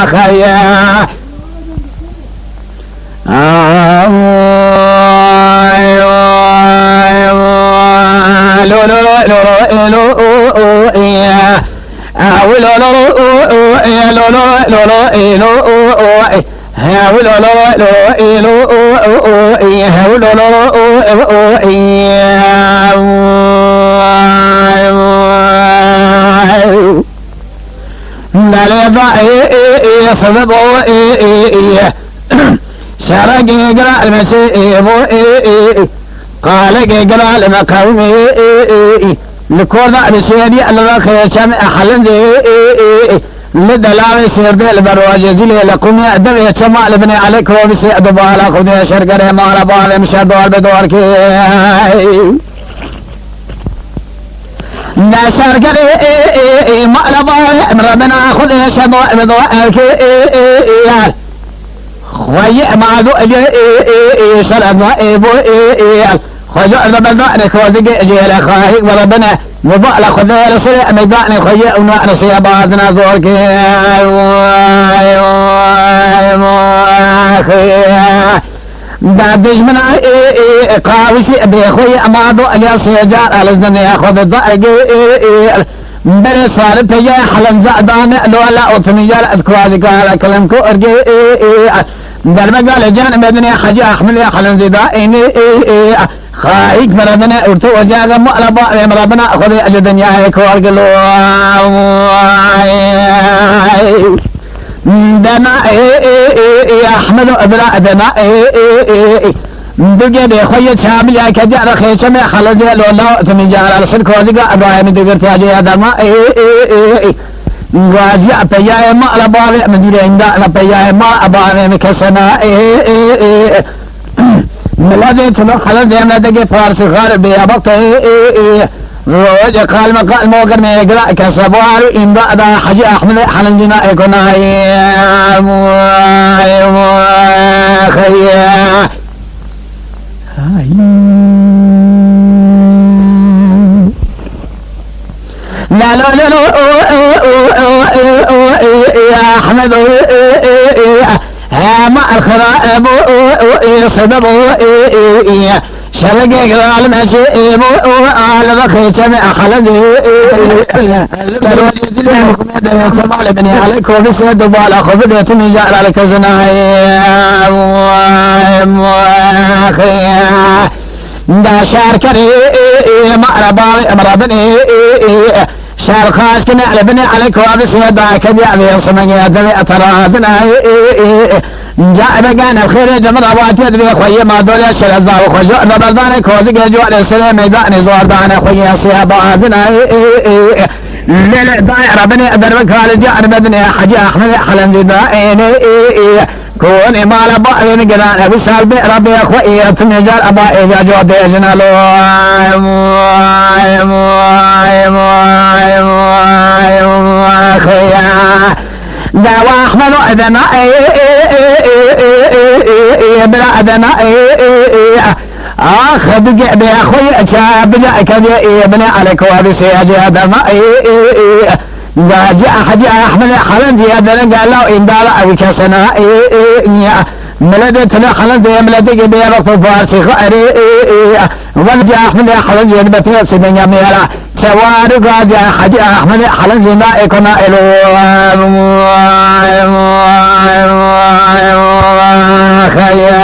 خيا شرق يقرأ المسيب قال يقرأ المقومي لكورنا بسيدي الرخي شمع حلندي لدلال يصير دي البرواجي زلي لكم يأدب يتسمع لبني عليك وبسي أدبالا خذي شرقري مالا بالي مشدوال بدوركي لا شرقري مالا بالي ربنا خذي شدوال بدوركي خوي ما ذو شرقنا إيبو خجع بدأني خوذي جيل خاهي وربنا وضع لخذي لصريع مدعني خوي ونوع نصيباتنا زوركي دادش من قاوشي بيخوي ما ذو أجل سيجار ألزني أخذ الضائق بني صار تجي حلن زعدان لولا أطميال أذكوازي قال كلمكو أرجي درب قال جان بدني حجي أحمل حلن زدائني خايك مربنا ارتو وجاغ مؤلبا مربنا أخذ أجد دنياك وارقلو دنا أحمد أبرا دنا دقي بخوية شامية كجار خيشم خلد لولا تمجار الحلك وزيقا أبراهيم دقرت أجي دما واجي أبياء مؤلبا مديرين دا أبياء ما أبراهيم كسنا ملذي تلو خلد يمنا دقي فارس غاربي أبطي روج قال مقال موقر ميقرأ كسبوار إن بعد حجي أحمد حلنجنا إكنا خيا لا لا لا يا أحمد ما الخرائب صدب شرق يقرأ المسيب على ذخي سمع خلدي الوجود لهم يتمع لبني عليك وفي الدبال خفض يتمي جعل عليك زناي دا شاركري مأربا مرابني شار خاص كنا على بني عليك وابس يدعك بيعبي صمني يدري أترادنا جاء بقانا بخير جمر أبوات يدري خوي ما دول يشل الزاو خجوع ببردانك وزق جوع للسلام يدعني زور دانا خوي صياب آذنا ليلة دائع ربني أدربك هالجعر بدني حجي أحمد حلن جدائني كوني مال بائن قران بسال بي ربي أخوئي تنجال أبائي جاجو ديجنا لو دعوة أحمد أذنا بلا أذنا أخذ قعبي أخوي أشاب جاءك ذي ابن عليك وابسي أجاد مائي جاء حجي أحمد حلن زيادة قال له إن دالا أبيك سنائي ملدت لحلن زي ملدك بيرط فارسي خيري ولجاء أحمد حلن زيادة بطيس من يميلا سوارق جاء حجي أحمد حلن زيادة كنا إلو خير